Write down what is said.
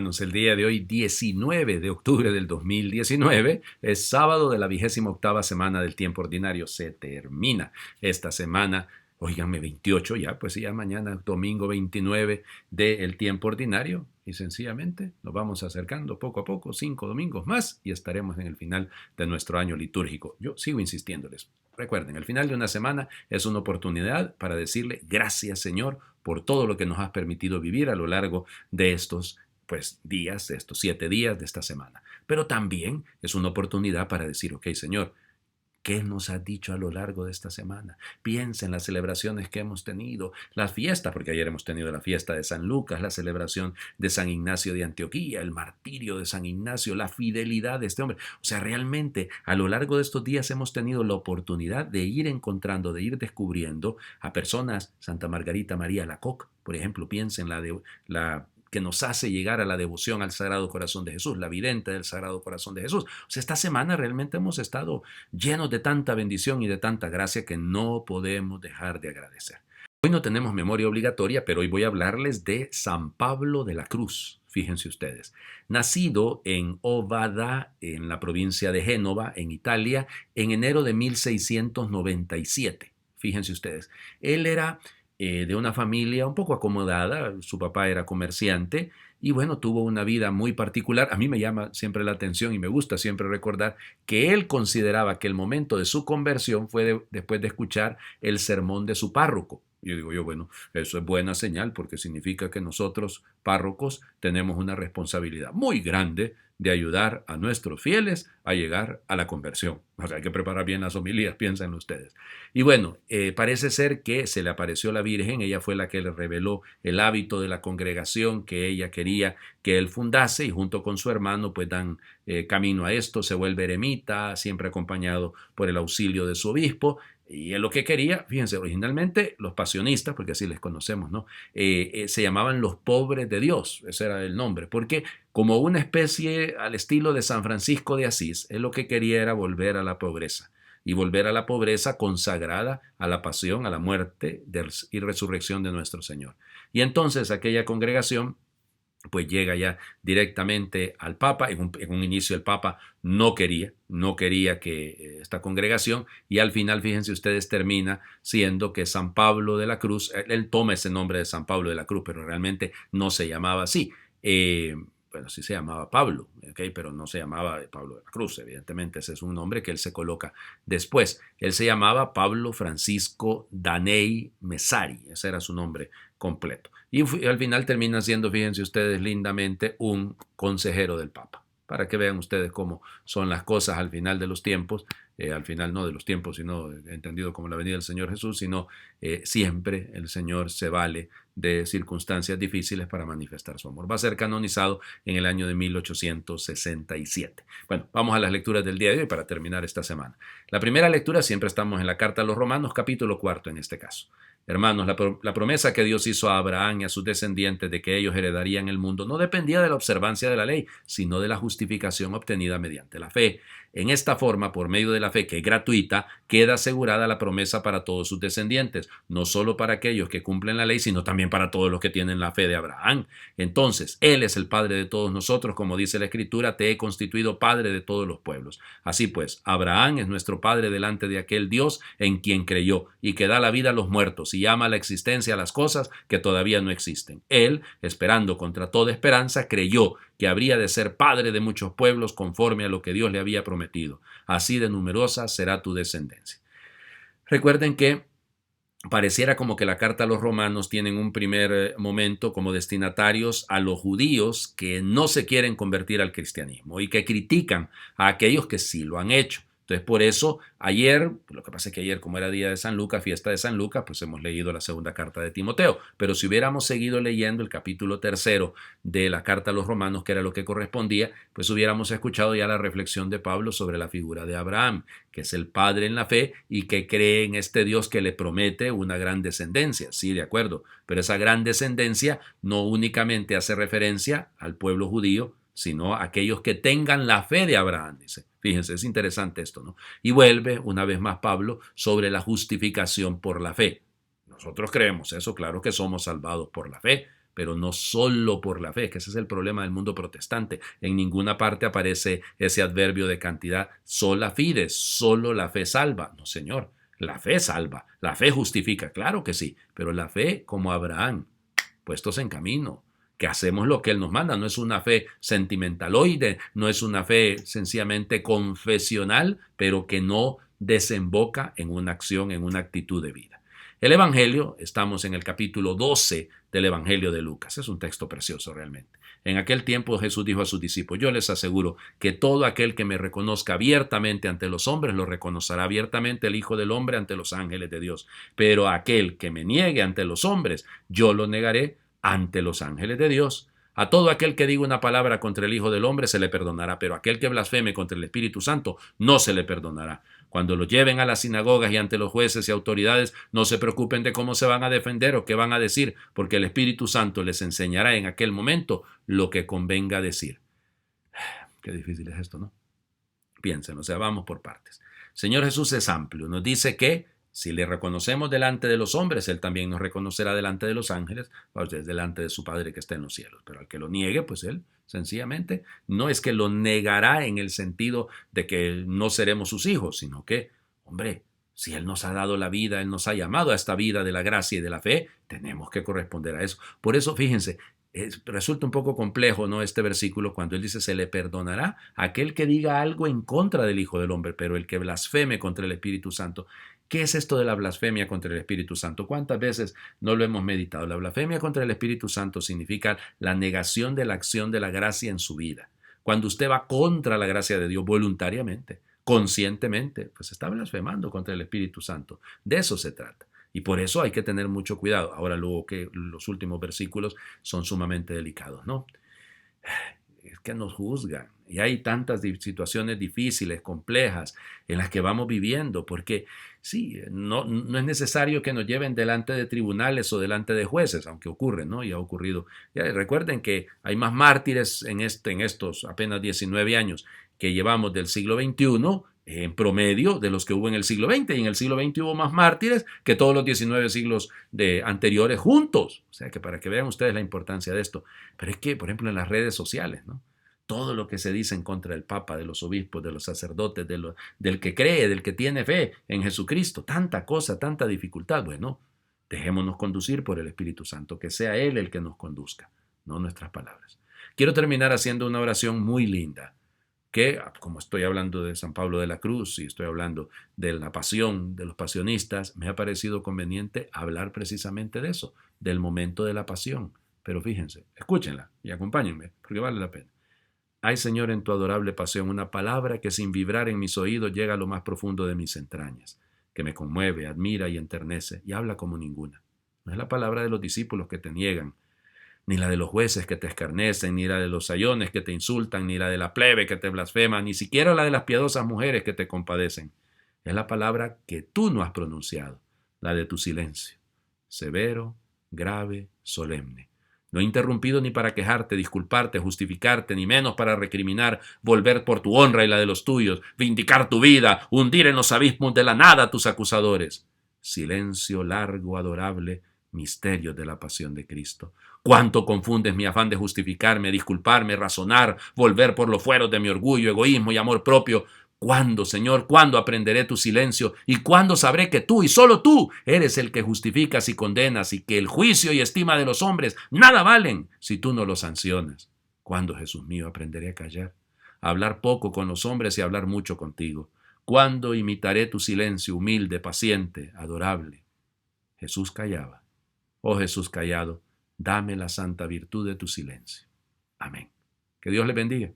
hermanos, el día de hoy, 19 de octubre del 2019, es sábado de la 28ª semana del tiempo ordinario. Se termina esta semana, óiganme, 28 ya, pues ya mañana, domingo 29 del tiempo ordinario. Y sencillamente nos vamos acercando poco a poco, 5 domingos más, y estaremos en el final de nuestro año litúrgico. Yo sigo insistiéndoles. Recuerden, el final de una semana es una oportunidad para decirle gracias, Señor, por todo lo que nos has permitido vivir a lo largo de estos días, de estos 7 días de esta semana. Pero también es una oportunidad para decir, ok, Señor, ¿qué nos has dicho a lo largo de esta semana? Piensa en las celebraciones que hemos tenido, las fiestas, porque ayer hemos tenido la fiesta de San Lucas, la celebración de San Ignacio de Antioquía, el martirio de San Ignacio, la fidelidad de este hombre. O sea, realmente a lo largo de estos días hemos tenido la oportunidad de ir encontrando, de ir descubriendo a personas, Santa Margarita María Alacoque, por ejemplo, piensa en la que nos hace llegar a la devoción al Sagrado Corazón de Jesús, la vidente del Sagrado Corazón de Jesús. O sea, esta semana realmente hemos estado llenos de tanta bendición y de tanta gracia que no podemos dejar de agradecer. Hoy no tenemos memoria obligatoria, pero hoy voy a hablarles de San Pablo de la Cruz. Fíjense ustedes, nacido en Ovada, en la provincia de Génova, en Italia, en enero de 1697. Fíjense ustedes, él era de una familia un poco acomodada, su papá era comerciante y bueno, tuvo una vida muy particular. A mí me llama siempre la atención y me gusta siempre recordar que él consideraba que el momento de su conversión fue después de escuchar el sermón de su párroco. Yo digo bueno, eso es buena señal porque significa que nosotros, párrocos, tenemos una responsabilidad muy grande de ayudar a nuestros fieles a llegar a la conversión. O sea, hay que preparar bien las homilías, piensen ustedes. Y bueno, parece ser que se le apareció la Virgen, ella fue la que le reveló el hábito de la congregación que ella quería que él fundase y junto con su hermano pues dan camino a esto, se vuelve eremita, siempre acompañado por el auxilio de su obispo. Y él lo que quería, fíjense, originalmente los pasionistas, porque así les conocemos, ¿no? Se llamaban los pobres de Dios, ese era el nombre, porque como una especie al estilo de San Francisco de Asís, él lo que quería era volver a la pobreza, y volver a la pobreza consagrada a la pasión, a la muerte y resurrección de nuestro Señor. Y entonces aquella congregación pues llega ya directamente al Papa. En un inicio el Papa no quería que esta congregación, y al final, fíjense ustedes, termina siendo que San Pablo de la Cruz, él toma ese nombre de San Pablo de la Cruz, pero realmente no se llamaba así. Bueno, sí se llamaba Pablo, ¿okay? Pero no se llamaba Pablo de la Cruz, evidentemente ese es un nombre que él se coloca después. Él se llamaba Pablo Francisco Danei Messari, ese era su nombre completo. Y al final termina siendo, fíjense ustedes lindamente, un consejero del Papa. Para que vean ustedes cómo son las cosas al final de los tiempos, al final no de los tiempos, sino entendido como la venida del Señor Jesús, sino siempre el Señor se vale de circunstancias difíciles para manifestar su amor. Va a ser canonizado en el año de 1867. Bueno, vamos a las lecturas del día de hoy para terminar esta semana. La primera lectura, siempre estamos en la carta a los Romanos, capítulo 4 en este caso. Hermanos, la promesa que Dios hizo a Abraham y a sus descendientes de que ellos heredarían el mundo no dependía de la observancia de la ley, sino de la justificación obtenida mediante la fe. En esta forma, por medio de la fe, que es gratuita, queda asegurada la promesa para todos sus descendientes, no solo para aquellos que cumplen la ley, sino también para todos los que tienen la fe de Abraham. Entonces, Él es el Padre de todos nosotros, como dice la Escritura, te he constituido Padre de todos los pueblos. Así pues, Abraham es nuestro Padre delante de aquel Dios en quien creyó y que da la vida a los muertos y llama a la existencia a las cosas que todavía no existen. Él, esperando contra toda esperanza, creyó que habría de ser padre de muchos pueblos conforme a lo que Dios le había prometido. Así de numerosa será tu descendencia. Recuerden que pareciera como que la carta a los romanos tiene en un primer momento como destinatarios a los judíos que no se quieren convertir al cristianismo y que critican a aquellos que sí lo han hecho. Entonces, por eso, ayer, lo que pasa es que ayer, como era día de San Lucas, fiesta de San Lucas, pues hemos leído la segunda carta de Timoteo. Pero si hubiéramos seguido leyendo el capítulo 3 de la carta a los romanos, que era lo que correspondía, pues hubiéramos escuchado ya la reflexión de Pablo sobre la figura de Abraham, que es el padre en la fe y que cree en este Dios que le promete una gran descendencia. Sí, de acuerdo, pero esa gran descendencia no únicamente hace referencia al pueblo judío, sino a aquellos que tengan la fe de Abraham, dice. Fíjense, es interesante esto, ¿no? Y vuelve una vez más Pablo sobre la justificación por la fe. Nosotros creemos eso, claro que somos salvados por la fe, pero no solo por la fe, que ese es el problema del mundo protestante. En ninguna parte aparece ese adverbio de cantidad, sola fide, solo la fe salva. No, señor, la fe salva, la fe justifica, claro que sí, pero la fe como Abraham, puestos en camino, que hacemos lo que Él nos manda. No es una fe sentimentaloide, no es una fe sencillamente confesional, pero que no desemboca en una acción, en una actitud de vida. El Evangelio, estamos en el capítulo 12 del Evangelio de Lucas. Es un texto precioso realmente. En aquel tiempo Jesús dijo a sus discípulos: yo les aseguro que todo aquel que me reconozca abiertamente ante los hombres, lo reconocerá abiertamente el Hijo del Hombre ante los ángeles de Dios. Pero aquel que me niegue ante los hombres, yo lo negaré ante los ángeles de Dios. A todo aquel que diga una palabra contra el Hijo del Hombre se le perdonará, pero aquel que blasfeme contra el Espíritu Santo no se le perdonará. Cuando lo lleven a las sinagogas y ante los jueces y autoridades, no se preocupen de cómo se van a defender o qué van a decir, porque el Espíritu Santo les enseñará en aquel momento lo que convenga decir. Qué difícil es esto, ¿no? Piensen, o sea, vamos por partes. Señor Jesús es amplio, nos dice que si le reconocemos delante de los hombres, Él también nos reconocerá delante de los ángeles, delante de su Padre que está en los cielos. Pero al que lo niegue, pues Él sencillamente no es que lo negará en el sentido de que no seremos sus hijos, sino que, hombre, si Él nos ha dado la vida, Él nos ha llamado a esta vida de la gracia y de la fe, tenemos que corresponder a eso. Por eso, fíjense, resulta un poco complejo, ¿no?, este versículo cuando Él dice: se le perdonará a aquel que diga algo en contra del Hijo del Hombre, pero el que blasfeme contra el Espíritu Santo. ¿Qué es esto de la blasfemia contra el Espíritu Santo? ¿Cuántas veces no lo hemos meditado? La blasfemia contra el Espíritu Santo significa la negación de la acción de la gracia en su vida. Cuando usted va contra la gracia de Dios voluntariamente, conscientemente, pues está blasfemando contra el Espíritu Santo. De eso se trata. Y por eso hay que tener mucho cuidado. Ahora, luego que los últimos versículos son sumamente delicados, ¿no? Es que nos juzgan y hay tantas situaciones difíciles, complejas en las que vamos viviendo, porque sí, no es necesario que nos lleven delante de tribunales o delante de jueces, aunque ocurre, ¿no? Y ha ocurrido. Ya, recuerden que hay más mártires en estos apenas 19 años que llevamos del siglo XXI, en promedio, de los que hubo en el siglo XX, y en el siglo XX hubo más mártires que todos los 19 siglos anteriores juntos. O sea que para que vean ustedes la importancia de esto. Pero es que, por ejemplo, en las redes sociales, ¿no?, todo lo que se dice en contra del Papa, de los obispos, de los sacerdotes, del que cree, del que tiene fe en Jesucristo, tanta cosa, tanta dificultad. Bueno, dejémonos conducir por el Espíritu Santo, que sea Él el que nos conduzca, no nuestras palabras. Quiero terminar haciendo una oración muy linda, que, como estoy hablando de San Pablo de la Cruz y estoy hablando de la pasión, de los pasionistas, me ha parecido conveniente hablar precisamente de eso, del momento de la pasión. Pero fíjense, escúchenla y acompáñenme, porque vale la pena. Hay, Señor, en tu adorable pasión una palabra que sin vibrar en mis oídos llega a lo más profundo de mis entrañas, que me conmueve, admira y enternece y habla como ninguna. No es la palabra de los discípulos que te niegan, ni la de los jueces que te escarnecen, ni la de los sayones que te insultan, ni la de la plebe que te blasfema, ni siquiera la de las piadosas mujeres que te compadecen. Es la palabra que tú no has pronunciado, la de tu silencio, severo, grave, solemne. No he interrumpido ni para quejarte, disculparte, justificarte, ni menos para recriminar, volver por tu honra y la de los tuyos, vindicar tu vida, hundir en los abismos de la nada a tus acusadores. Silencio largo, adorable, misterio de la pasión de Cristo. Cuánto confundes mi afán de justificarme, disculparme, razonar, volver por los fueros de mi orgullo, egoísmo y amor propio. ¿Cuándo, Señor, cuándo aprenderé tu silencio? ¿Y cuándo sabré que tú y solo tú eres el que justificas y condenas y que el juicio y estima de los hombres nada valen si tú no los sancionas? ¿Cuándo, Jesús mío, aprenderé a callar, a hablar poco con los hombres y a hablar mucho contigo? ¿Cuándo imitaré tu silencio humilde, paciente, adorable? Jesús callaba. Oh Jesús callado, dame la santa virtud de tu silencio. Amén. Que Dios le bendiga.